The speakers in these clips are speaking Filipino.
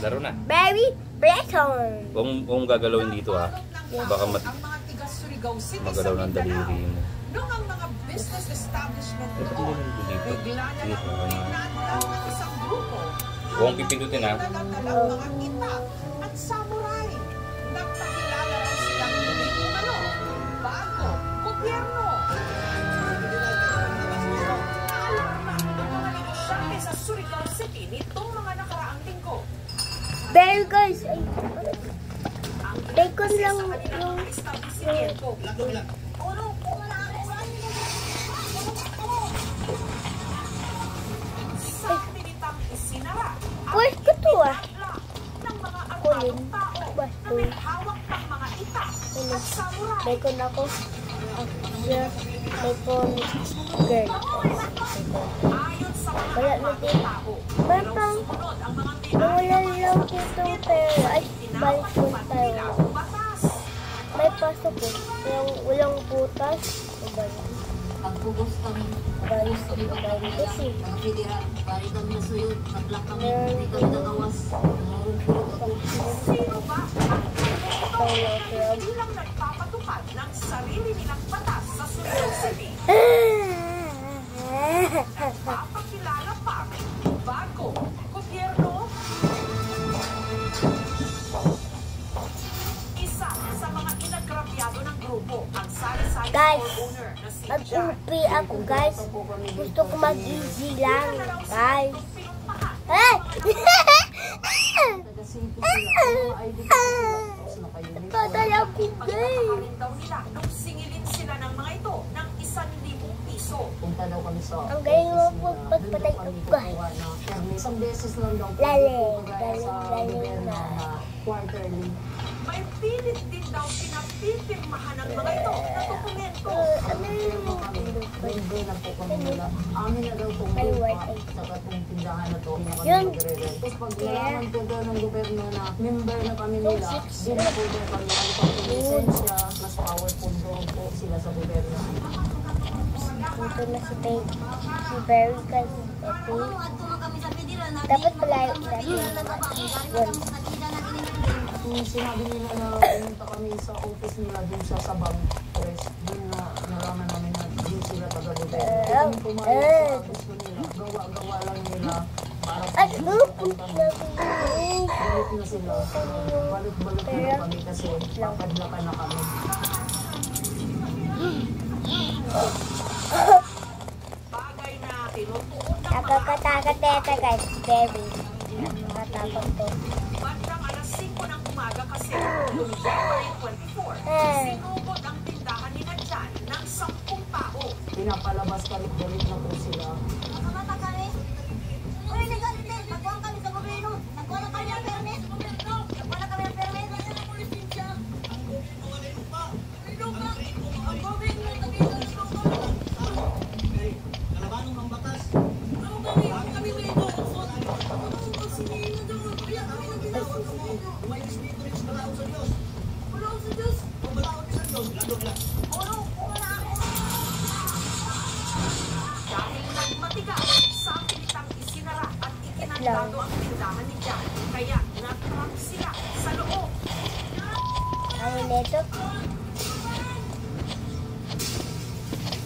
Laro na. Baby, Breton. Kung gagalawin dito ha, baka magalaw ng daliri mo. Nung ang mga business establishment Ito bigla na lang ng isang grupo. Huwag pipindutin ha. Dalaw-dalawang mga itak at samurai. Nagpakilala raw silang bago, gobyerno. Naalarma ang mga negosyante sa Surigao City nitong mga nakaraang linggo. Baby guys, bacon lang yung Pues ko to ah. Kulin. Basto. Bacon ako. Bacon girl. Wala na din. Bantang. Wala lang dito pero ay balik ko tayo. May pasok ko. Walang butas. Pagpugos kami. Balis ko kasi. Federal, bari kami nasuyod. Naglak kami. Hindi kami nagawas. Sino ba hindi lang nagpapatupad ng sarili nilang batas sa Surigao City? Nagpapakilala pa bago gobyerno. Isa sa mga inagrabyado ng grupo ang sari-sari store owner na si Mag-upi ako guys. Gusto ko mag-easy lang guys. Hey! Tatay ako guys. daw nila nung singilin sila ng mga ito ng 1,000 piso. Punta daw kami sa Ang galing mo po pagpatay ko guys. isang beses lang daw po. Galing na. Quarterly. May pilit din daw pinapipirmahan ng mga ito na dokumento. Member na po kami nila. Amin na daw itong lupa sa katong tindahan na ito. Tapos pag nalaman po daw ng gobyerno na member na kami nila, din po daw kami ano pang lisensya, mas powerful daw po sila sa gobyerno. Ito na si Barry kasi dapat palayo Kung sinabi nila na pumunta kami sa office nila dun sa bank press, dun na nalaman namin na dun sila taga-gobyerno. Kung pumayag sa gusto nila, gawa-gawa lang nila para balik na sila. Balik-balik na kami kasi papadlakan na kami. Bagay na tinutuon ng nakakatakot na ito guys. Very nakakatakot to. bandang alas 5 ng umaga kasi noong January 24, sinugod ang tindahan ni Nadjan ng 10 tao. Pinapalabas balik-balik na po sila. Nakamata kami. Uy, nagkalitin. Nagkuhan kami sa gobyerno. Nagkuhan kami ng permit. Nagkuhan kami ng permit. Nasa na police din siya. Ang gobyerno wala yung pa. Ang gobyerno nagkita ng lupa. Kalabanong ang batas. Ano kami may ito. Ang pagsinilin na doon. Kaya kami nang ginawag sa mga. May espiritu rin sa balaod sa Diyos. Balaod sa Diyos. Kung balaod sa Diyos, ladog lang. Dahil nagmatigas, sa pilitang isinara at ikinandado ang tindahan ni Jan. Kaya natrap sila sa loob. Ano nito?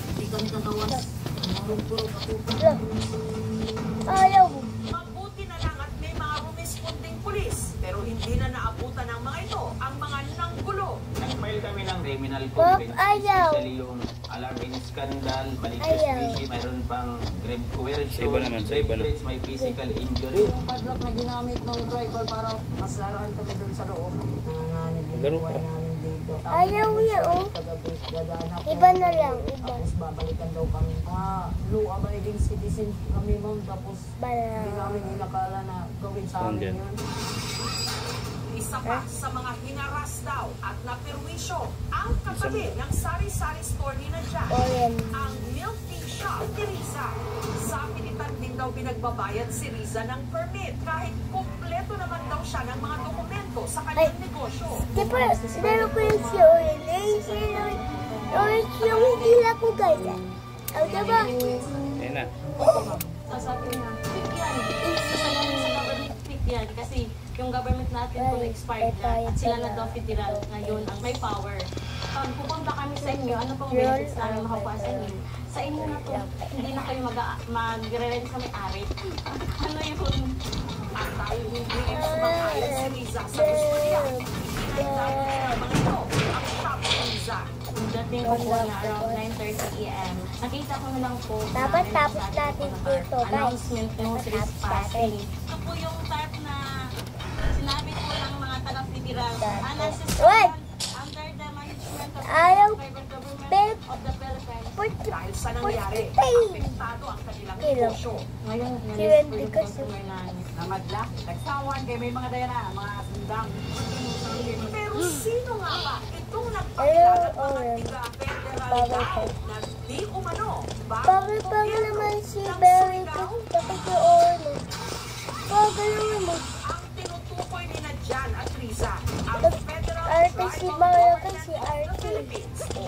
Hindi kami kagawas. Puro pa. Ayaw. Mabuti na lang at may mga rumesponding pulis. Pero hindi na naabutan ng mga ito ang mga nanggulo. Nag-file kami ng criminal Pop, complaint. ayaw. Especially yung alarming scandal, balikas Ayaw. crazy, mayroon pang grave coercion, Sa iba naman, sa iba naman. may physical injury. Yung padlock na ginamit ng driver para masaraan kami dun sa loob. Laro pa. Namin dito. Ayaw niya, oh. Taga-dadaanak ko. Iba na lang, iba. Tapos babalikan daw kami. Mga blue abiding citizen kami ma'am. Tapos hindi namin inakala na gawin sa amin yun. Isa pa sa mga hinaras daw at napirwisyo ang kapatid ng sari-sari store ni Nadjan, ang milk tea shop ni Riza. Sa pilitan din daw pinagbabayad si Riza ng permit kahit kompleto naman daw siya ng mga dokumento sa kanyang negosyo. Diba, meron ko yung si Orange. Orange yung hindi lang po guys. Ang diba? Ayan na. Sasabi niya, pick yan. Sasabi sa government, pick yan. Kasi yung government natin kung expired na at sila na daw federal ngayon ang may power. Pag pupunta kami sa inyo, ano pong benefits namin makukuha sa inyo? Sa inyo na to, hindi na kayo magre-rent sa may-ari. Ano yun? At dahil hindi sumang-ayon si Riza sa gusto niya, dahil ang mga ito ang Shop Riza. Dating ko po na around 9:30 AM. Nakita ko na lang po Dapat tapos natin dito, guys. announcement no Dapat trespassing. natin. Ito po yung type na sinabi po ng mga taga-federal. What? Under the management of Ayaw. the private government Babe. of the Philippines. Dahil sa nangyari, Hey. apektado ang kanilang Kilo. negosyo. Ngayon, Si nalis po Wendy yung kasi. customer namin. Namadla, nagsawan kay may mga dayana, mga sundang. Pero sino nga ba itong nagpakilala ng mga Ayun, tiga-federal Bawal daw ko. na di umano Bakit pa naman si Berry ko? Bakit yung ano? Bakit naman? ang tinutukoy ni Nadjan at Riza ang Federal Arte si Tribal Mario Government kasi of the Arte. Philippines o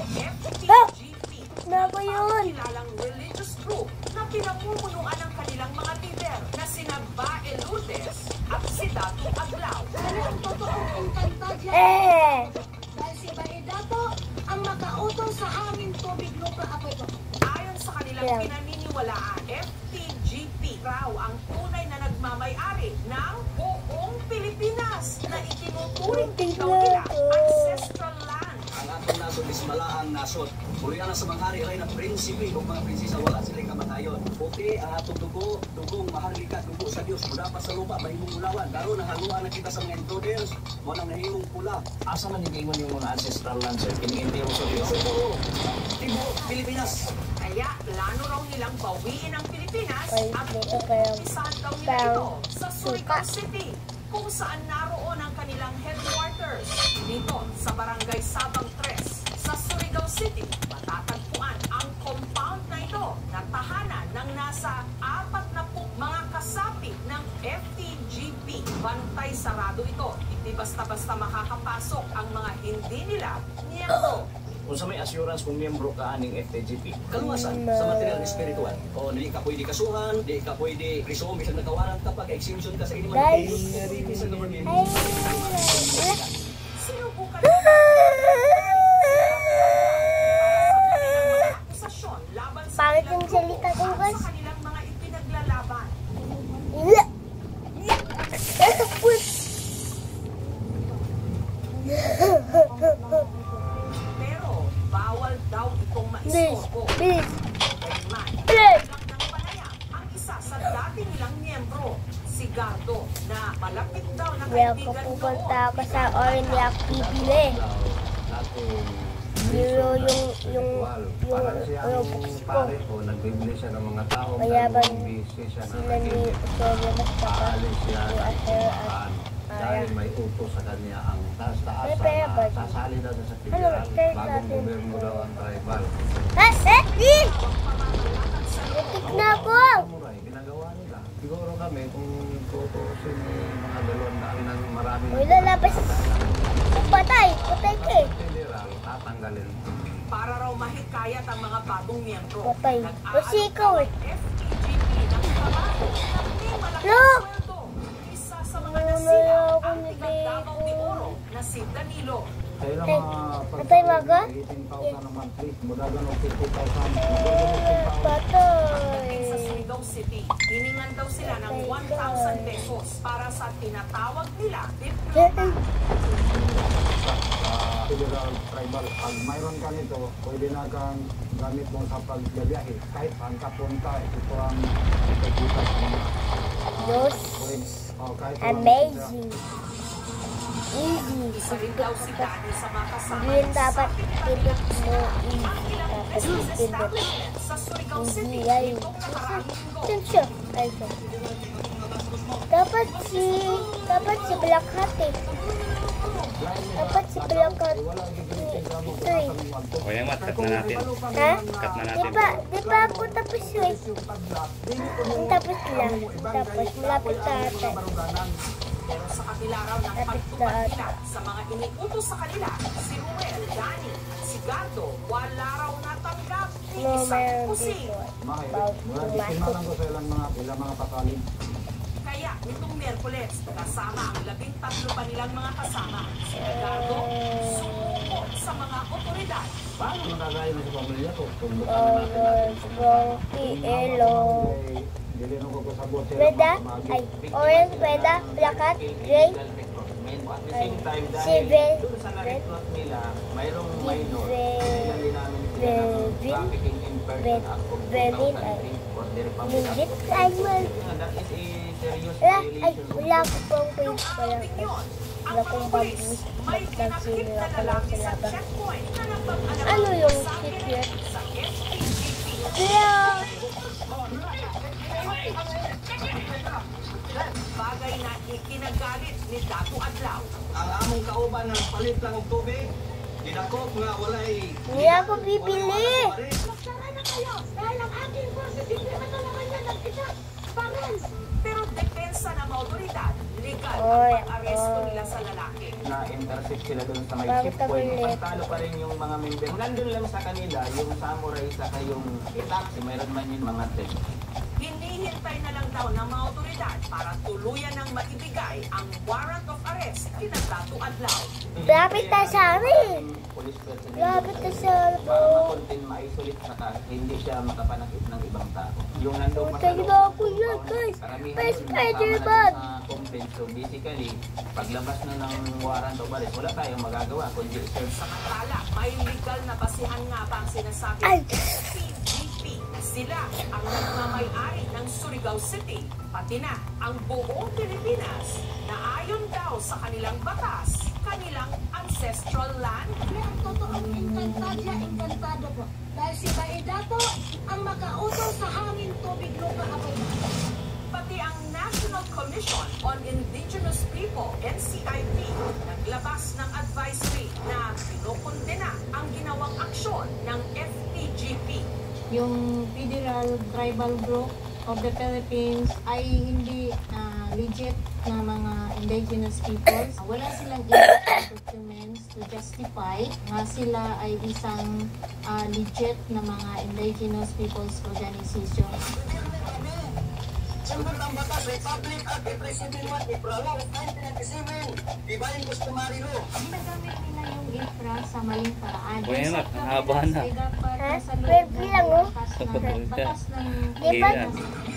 Ah! FTGP Ano ba yun? kilalang religious group na pinamumunuan ng kanilang mga leader na sina Bae Lourdes at si Dato Aglaw. Ang totoong engkanta dyan. Dahil si Baidato ang makautol sa aming tubig lupa ako ito. Ayon sa kanilang Yeah. pinaniniwalaan, FTGP raw ang tunay na nagmamay-ari ng buong Pilipinas na itinuturing din daw nila ancestral land. Ang atong nasod is malaang nasod. Muriana sa mga hari ray na prinsipe o mga prinsesa wala silang kamatayon. Okay, ang atong dugo, dugong maharlika, dugo sa Dios, mudapat sa lupa, mahimong ulawan. Karon nahaluan na kita sa mga intruders, mo nang nahimong pula. Asa man yung mga ancestral land, sir? Kiniinti mo sa Diyos. Siguro, Tibo, Pilipinas. Kaya plano raw nilang bawiin ang Pilipinas Ay, at dito kayo. umpisahan daw nila ito sa Surigao City kung saan naroon ang kanilang headquarters. Dito sa Barangay Sabang 3 sa Surigao City, matatagpuan ang compound na ito na tahanan ng nasa 40 mga kasapi ng FTGP. Bantay sarado ito. Hindi basta-basta makakapasok ang mga hindi nila niyento. Kung sa may assurance kung miyembro ka aning FTGP, Kaluwasan sa material na spiritual. O di ka pwede kasuhan, di ka pwede resume, bisag nakawaran ka pag exemption ka sa iniman. Guys. Sa government. Ay, Sinubukan akusasyon laban sa Pangit kanilang yung salita ko, grupo guys. at sa kanilang mga ipinaglalaban. Pero bawal daw itong Please, maistorbo. please, Gayunman, please. lang ng panayam ang isa sa dati nilang miyembro, si Gardo, na malapit daw na Kaya ko kaibigan pupunta ako noon. sa Orniac bibili. Yung books ko. pare ko, nagbibili siya ng mga tao. Kaya ba busy siya na sila ni Usorio mas paalis siya ni ng Asher at kumaan. Dahil may utos sa kanya ang taas-taas May pera ba? na sasali daw sa federal. Ano, Bagong gobyerno daw ang tribal. Ha? Di! Natik na ako! Samurai, ginagawa nila. Siguro kami kung tutusin yung mga dalawang daan ng maraming Uy, lalabas. Patay! Patay ka eh! federal, tatanggalin. Para raw mahikayat ang mga bagong miyembro. Patay. Nag-aalok Kasi ikaw eh. ang FTGP ng trabaho na may malaking Look! sweldo. Isa sa mga Ano nasira na ako ang ni tiga-Davao de Baby? Oro na si Danilo. Kaya Hey, mga patay maga? 18,000 a monthly. Mudagan o 50,000. Pagdating sa Patay. Surigao City, hiningan daw sila ng 1,000 pesos para sa tinatawag nila diploma. Federal tribal. Pag mayroon ka nito, pwede na kang gamit mo sa pagbiyahe. Kahit saan ka punta, ito ang ipagkita sa mga Diyos. kahit Amazing. Easy. Isa rin daw si Danny sa mga kasama Yun ng dapat pindot mo easy. ang ilang Tapos business pindot. establishment sa Surigao City Hindi ay. nitong nakaraang linggo. Sensyo. Ay, sensyo. Dapat si Black Hat eh. Dapat si Black Hat. Ito eh. O yan, mat, cut na natin. Ha? Cut na Di natin. ba ako tapos yun? Tapos lang. Tapos malapit na ata. Pero sa kabila raw ng pagtupad nila sa mga iniutos sa kanila, si Ruel, Danny, si abogado, wala raw natanggap ni No, isang meron kusing. dito. Mahal. About Mula to biktima lang ko sa ilang mga pasalig. Kaya nitong Miyerkules, kasama ang 13 pa nilang mga kasama, si Edgardo sumuko sa mga otoridad. Paano magagayo na sa pamilya ko? Kung Orange, Rocky, Yellow. Dili nung ko sabot sila Reda, mga ay, orange, reda, plakat, gray, At the same time, silver, dahil doon sa na-recruit nila, mayroong minor, sila din namin sila ng trafficking in person Act of 2003 for the Republic of legit, ay, man. That is a serious Wala, ay, violation of wala ko pong page, Nung wala outing ko. yun, ang Wala mga kong pulis pag-miss, may kinakip nagsinira na ko lang lalaki sa sa labas. checkpoint na napag-anak Ano yung sa secret? sa FPGP. Kaya, Bagay na ikinagalit ni Dato Adlaw. Ang among kauban ng palit lang og tubig, dinakop nga walay hindi ako bibili. Magsara na kayo dahil ang aking positive na matulungan niya ng isa. Pangin! Pero depensa ng mga otoridad, legal Oy, ang pag-aresto nila sa lalaki. na-intercept sila doon sa may Bakit checkpoint. ulit? Pagtalo pa rin yung mga member. Nandun lang sa kanila, yung samurai saka yung taxi, mayroon man yung mga tech. Hinihintay na lang daw ng mga otoridad para tuluyan ng maibigay ang warrant of arrest kina Dato Adlaw. Lapit na sa amin. Police personnel. Lapit na sa Para amin. ma-contain, ma-isolate saka hindi siya makapanakit ng ibang tao. Yung nandun pa Tayo na ako na, guys. May Spider-Man. Complaint. So basically, paglabas na ng warrant of arrest, wala tayong magagawa kundi serve sa Samantala, may legal na basihan nga ba ang sinasabi Ay. ng FPGP na sila ang nagmamay-ari ng Surigao City, pati na ang buong Pilipinas na ayon daw sa kanilang batas, kanilang ancestral land. Kaya ang totoong encantadya, encantado po. Dahil si Baidato ang makautos sa hangin, tubig, lupa, apoy. Pati ang National Commission on Indigenous People, NCIP, naglabas ng advisory na pinukundena ang ginawang aksyon ng FPGP. Yung Federal Tribal Group of the Philippines ay hindi legit na mga indigenous peoples. Wala silang documents to justify na sila ay isang legit na mga indigenous peoples organization. Sundot ang batas, Republic Act 371, Ipralaw 1997, Divine Customary Law. Ginagamit nila yung IFRA sa maling paraan. Buhay na, haba na. Ha? Baby lang, oh. Batas ng Di pa,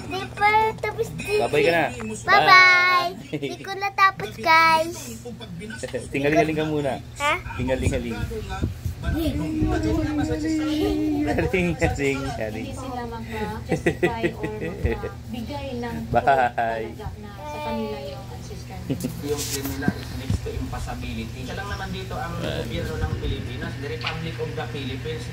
di pa tapos dito. Babay ka na. Bye-bye. Di ko natapos, guys. Tingaling-aling ka muna. Ha? Tingaling-aling. Tingaling-aling. hindi sila maka-testify or makabigay ng Bye. talaga na sa kanila yung ancestral. yung claim nila is next to impassability. Isa lang naman dito ang gobyerno ng Pilipinas, the Republic of the Philippines.